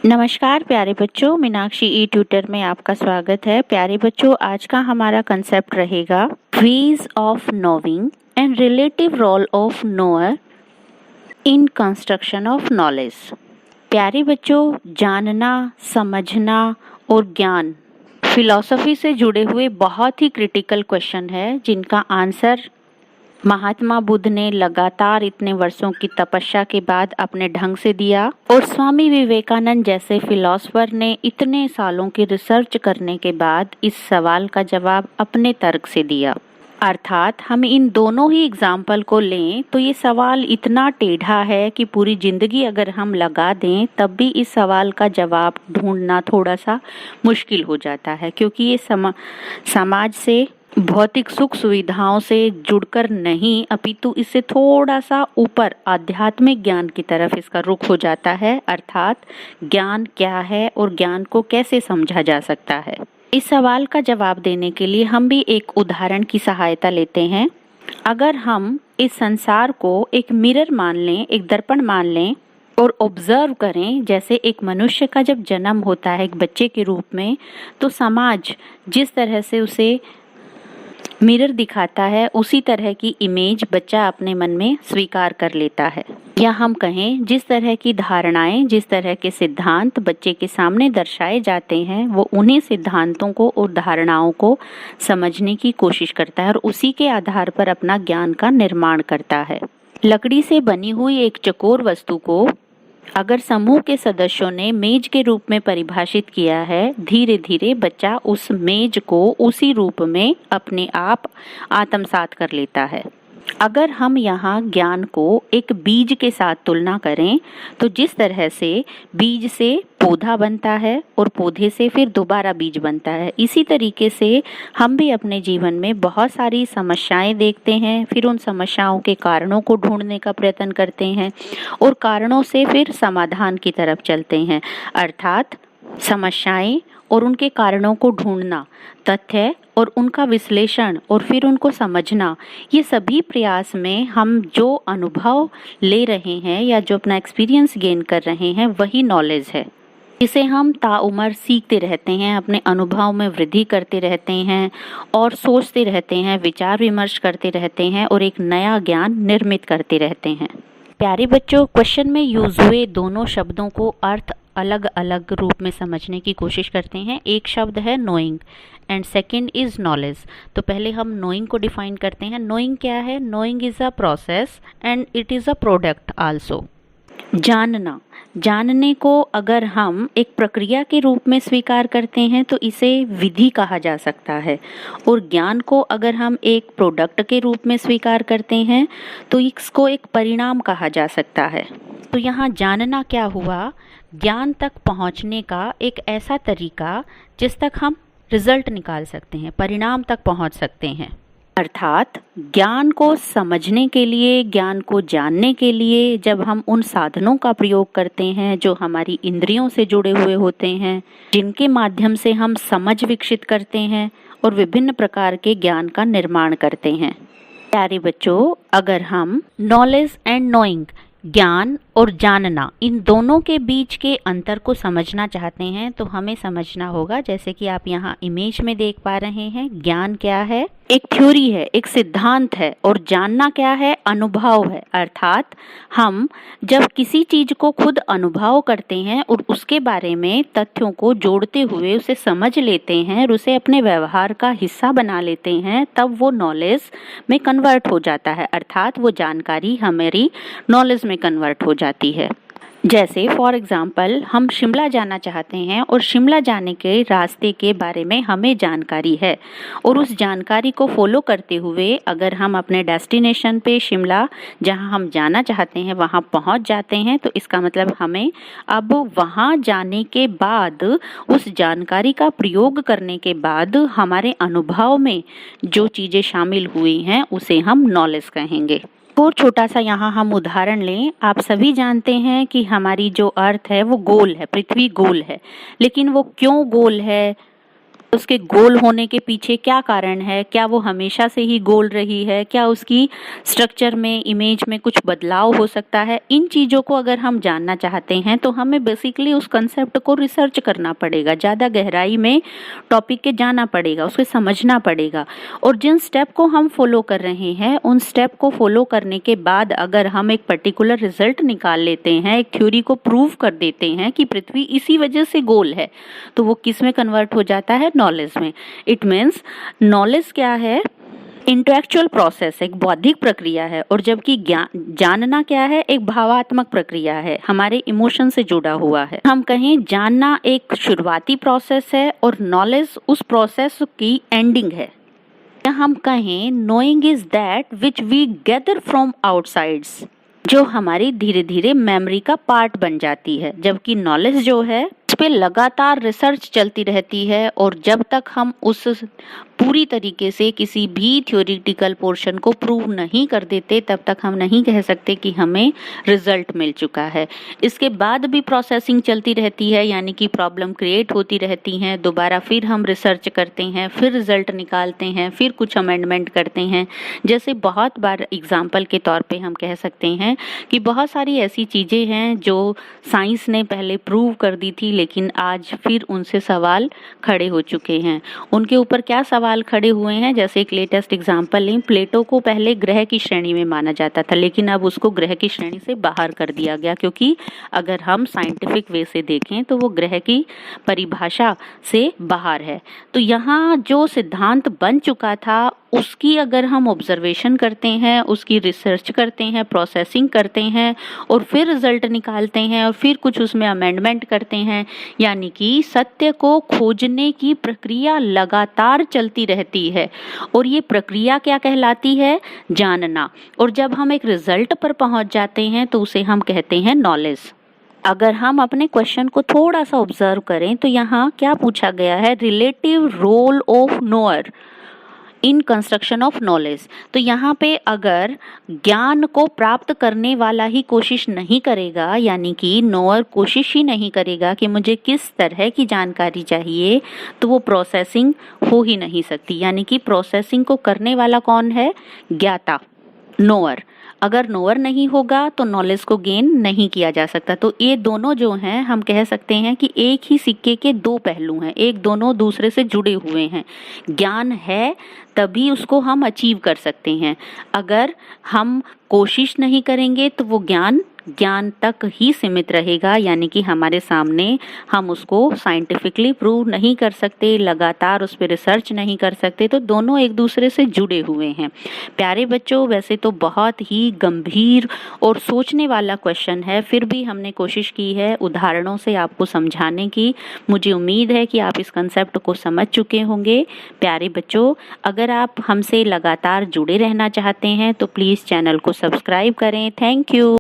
नमस्कार प्यारे बच्चों, मीनाक्षी ई ट्यूटर में आपका स्वागत है। प्यारे बच्चों, आज का हमारा कंसेप्ट रहेगा ways of knowing and relative role of knower in construction of knowledge. प्यारे बच्चों, जानना, समझना और ज्ञान फिलॉसफी से जुड़े हुए बहुत ही क्रिटिकल क्वेश्चन है, जिनका आंसर महात्मा बुद्ध ने लगातार इतने वर्षों की तपस्या के बाद अपने ढंग से दिया और स्वामी विवेकानंद जैसे फिलॉसफर ने इतने सालों की रिसर्च करने के बाद इस सवाल का जवाब अपने तर्क से दिया। अर्थात हम इन दोनों ही एग्जाम्पल को लें तो ये सवाल इतना टेढ़ा है कि पूरी जिंदगी अगर हम लगा दें तब भी इस सवाल का जवाब ढूंढना थोड़ा सा मुश्किल हो जाता है, क्योंकि ये समाज से भौतिक सुख सुविधाओं से जुड़कर नहीं, अपितु इससे थोड़ा सा ऊपर आध्यात्मिक ज्ञान की तरफ इसका रुख हो जाता है। अर्थात ज्ञान क्या है और ज्ञान को कैसे समझा जा सकता है। इस सवाल का जवाब देने के लिए हम भी एक उदाहरण की सहायता लेते हैं। अगर हम इस संसार को एक मिरर मान लें, एक दर्पण मान लें और ऑब्जर्व करें, जैसे एक मनुष्य का जब जन्म होता है एक बच्चे के रूप में, तो समाज जिस तरह से उसे मिरर दिखाता है उसी तरह की इमेज बच्चा अपने मन में स्वीकार कर लेता है। या हम कहें जिस तरह की धारणाएं, जिस तरह के सिद्धांत बच्चे के सामने दर्शाए जाते हैं, वो उन्हीं सिद्धांतों को और धारणाओं को समझने की कोशिश करता है और उसी के आधार पर अपना ज्ञान का निर्माण करता है। लकड़ी से बनी हुई एक चौकोर वस्तु को अगर समूह के सदस्यों ने मेज के रूप में परिभाषित किया है, धीरे धीरे बच्चा उस मेज को उसी रूप में अपने आप आत्मसात कर लेता है। अगर हम यहाँ ज्ञान को एक बीज के साथ तुलना करें तो जिस तरह से बीज से पौधा बनता है और पौधे से फिर दोबारा बीज बनता है, इसी तरीके से हम भी अपने जीवन में बहुत सारी समस्याएं देखते हैं, फिर उन समस्याओं के कारणों को ढूंढने का प्रयत्न करते हैं और कारणों से फिर समाधान की तरफ चलते हैं। अर्थात समस्याएं और उनके कारणों को ढूंढना, तथ्य और उनका विश्लेषण और फिर उनको समझना, ये सभी प्रयास में हम जो अनुभव ले रहे हैं या जो अपना एक्सपीरियंस गेन कर रहे हैं वही नॉलेज है। इसे हम ताउम्र सीखते रहते हैं, अपने अनुभव में वृद्धि करते रहते हैं और सोचते रहते हैं, विचार विमर्श करते रहते हैं और एक नया ज्ञान निर्मित करते रहते हैं। प्यारे बच्चों, क्वेश्चन में यूज हुए दोनों शब्दों को अर्थ अलग अलग रूप में समझने की कोशिश करते हैं। एक शब्द है knowing and second is knowledge. तो पहले हम नोइंग को डिफाइन करते हैं। नोइंग क्या है? Knowing is a process and it is a product also. जानना, जानने को अगर हम एक प्रक्रिया के रूप में स्वीकार करते हैं तो इसे विधि कहा जा सकता है, और ज्ञान को अगर हम एक प्रोडक्ट के रूप में स्वीकार करते हैं तो इसको एक परिणाम कहा जा सकता है। तो यहाँ जानना क्या हुआ? ज्ञान तक पहुँचने का एक ऐसा तरीका जिस तक हम रिजल्ट निकाल सकते हैं, परिणाम तक पहुँच सकते हैं। अर्थात ज्ञान को समझने के लिए, ज्ञान को जानने के लिए जब हम उन साधनों का प्रयोग करते हैं जो हमारी इंद्रियों से जुड़े हुए होते हैं, जिनके माध्यम से हम समझ विकसित करते हैं और विभिन्न प्रकार के ज्ञान का निर्माण करते हैं। प्यारे बच्चों, अगर हम नॉलेज एंड नोइंग, ज्ञान और जानना, इन दोनों के बीच के अंतर को समझना चाहते हैं तो हमें समझना होगा, जैसे कि आप यहाँ इमेज में देख पा रहे हैं, ज्ञान क्या है? एक थ्योरी है, एक सिद्धांत है, और जानना क्या है? अनुभव है। अर्थात हम जब किसी चीज को खुद अनुभव करते हैं और उसके बारे में तथ्यों को जोड़ते हुए उसे समझ लेते हैं और उसे अपने व्यवहार का हिस्सा बना लेते हैं, तब वो नॉलेज में कन्वर्ट हो जाता है। अर्थात वो जानकारी हमारी नॉलेज में कन्वर्ट हो जाती है। जैसे फॉर एग्जाम्पल हम शिमला जाना चाहते हैं और शिमला जाने के रास्ते के बारे में हमें जानकारी है, और उस जानकारी को फॉलो करते हुए अगर हम अपने डेस्टिनेशन पे, शिमला जहां हम जाना चाहते हैं, वहां पहुंच जाते हैं, तो इसका मतलब हमें अब वहां जाने के बाद, उस जानकारी का प्रयोग करने के बाद हमारे अनुभव में जो चीज़ें शामिल हुई हैं उसे हम नॉलेज कहेंगे। और छोटा सा यहाँ हम उदाहरण लें। आप सभी जानते हैं कि हमारी जो अर्थ है वो गोल है, पृथ्वी गोल है, लेकिन वो क्यों गोल है उसके गोल होने के पीछे क्या कारण है, क्या वो हमेशा से ही गोल रही है, क्या उसकी स्ट्रक्चर में, इमेज में कुछ बदलाव हो सकता है। इन चीज़ों को अगर हम जानना चाहते हैं तो हमें बेसिकली उस कंसेप्ट को रिसर्च करना पड़ेगा, ज़्यादा गहराई में टॉपिक के जाना पड़ेगा, उसे समझना पड़ेगा। और जिन स्टेप को हम फॉलो कर रहे हैं उन स्टेप को फॉलो करने के बाद अगर हम एक पर्टिकुलर रिजल्ट निकाल लेते हैं, एक थ्योरी को प्रूव कर देते हैं कि पृथ्वी इसी वजह से गोल है, तो वो किस में कन्वर्ट हो जाता है? नॉलेज में। इट मीन्स नॉलेज क्या है? इंटेलेक्चुअल प्रोसेस, एक बौद्धिक प्रक्रिया है, और जबकि जानना क्या है? एक भावात्मक प्रक्रिया है, हमारे इमोशन से जुड़ा हुआ है। हम कहें जानना एक शुरुआती प्रोसेस है और नॉलेज उस प्रोसेस की एंडिंग है। या हम कहें knowing is that which we gather from outsides, जो हमारी धीरे धीरे मेमोरी का पार्ट बन जाती है, जबकि नॉलेज जो है उस पे लगातार रिसर्च चलती रहती है, और जब तक हम उस पूरी तरीके से किसी भी थ्योरेटिकल पोर्शन को प्रूव नहीं कर देते तब तक हम नहीं कह सकते कि हमें रिजल्ट मिल चुका है। इसके बाद भी प्रोसेसिंग चलती रहती है, यानी कि प्रॉब्लम क्रिएट होती रहती हैं, दोबारा फिर हम रिसर्च करते हैं, फिर रिजल्ट निकालते हैं, फिर कुछ अमेंडमेंट करते हैं। जैसे बहुत बार एग्जाम्पल के तौर पे हम कह सकते हैं कि बहुत सारी ऐसी चीज़ें हैं जो साइंस ने पहले प्रूव कर दी थी, लेकिन आज फिर उनसे सवाल खड़े हो चुके हैं। उनके ऊपर क्या सवाल खड़े हुए हैं? जैसे एक लेटेस्ट एग्जांपल लें, प्लेटो को पहले ग्रह की श्रेणी में माना जाता था, लेकिन अब उसको ग्रह की श्रेणी से बाहर कर दिया गया, क्योंकि अगर हम साइंटिफिक वे से देखें तो वो ग्रह की परिभाषा से बाहर है। तो यहाँ जो सिद्धांत बन चुका था उसकी अगर हम ऑब्जर्वेशन करते हैं, उसकी रिसर्च करते हैं, प्रोसेसिंग करते हैं और फिर रिजल्ट निकालते हैं और फिर कुछ उसमें अमेंडमेंट करते हैं, यानी कि सत्य को खोजने की प्रक्रिया लगातार चलती रहती है। और ये प्रक्रिया क्या कहलाती है? जानना। और जब हम एक रिजल्ट पर पहुंच जाते हैं तो उसे हम कहते हैं नॉलेज। अगर हम अपने क्वेश्चन को थोड़ा सा ऑब्जर्व करें तो यहाँ क्या पूछा गया है? Relative role of knower in construction of knowledge. तो यहाँ पे अगर ज्ञान को प्राप्त करने वाला ही कोशिश नहीं करेगा, यानी कि नोअर कोशिश ही नहीं करेगा कि मुझे किस तरह की जानकारी चाहिए, तो वो प्रोसेसिंग हो ही नहीं सकती। यानी कि प्रोसेसिंग को करने वाला कौन है? ज्ञाता, नोअर। अगर नोअर नहीं होगा तो नॉलेज को गेन नहीं किया जा सकता। तो ये दोनों जो हैं हम कह सकते हैं कि एक ही सिक्के के दो पहलू हैं, एक दोनों दूसरे से जुड़े हुए हैं। ज्ञान है तभी उसको हम अचीव कर सकते हैं। अगर हम कोशिश नहीं करेंगे तो वो ज्ञान तक ही सीमित रहेगा, यानी कि हमारे सामने हम उसको साइंटिफिकली प्रूव नहीं कर सकते, लगातार उस पर रिसर्च नहीं कर सकते। तो दोनों एक दूसरे से जुड़े हुए हैं। प्यारे बच्चों, वैसे तो बहुत ही गंभीर और सोचने वाला क्वेश्चन है, फिर भी हमने कोशिश की है उदाहरणों से आपको समझाने की। मुझे उम्मीद है कि आप इस कंसेप्ट को समझ चुके होंगे। प्यारे बच्चों, अगर आप हमसे लगातार जुड़े रहना चाहते हैं तो प्लीज़ चैनल को सब्सक्राइब करें। Thank you.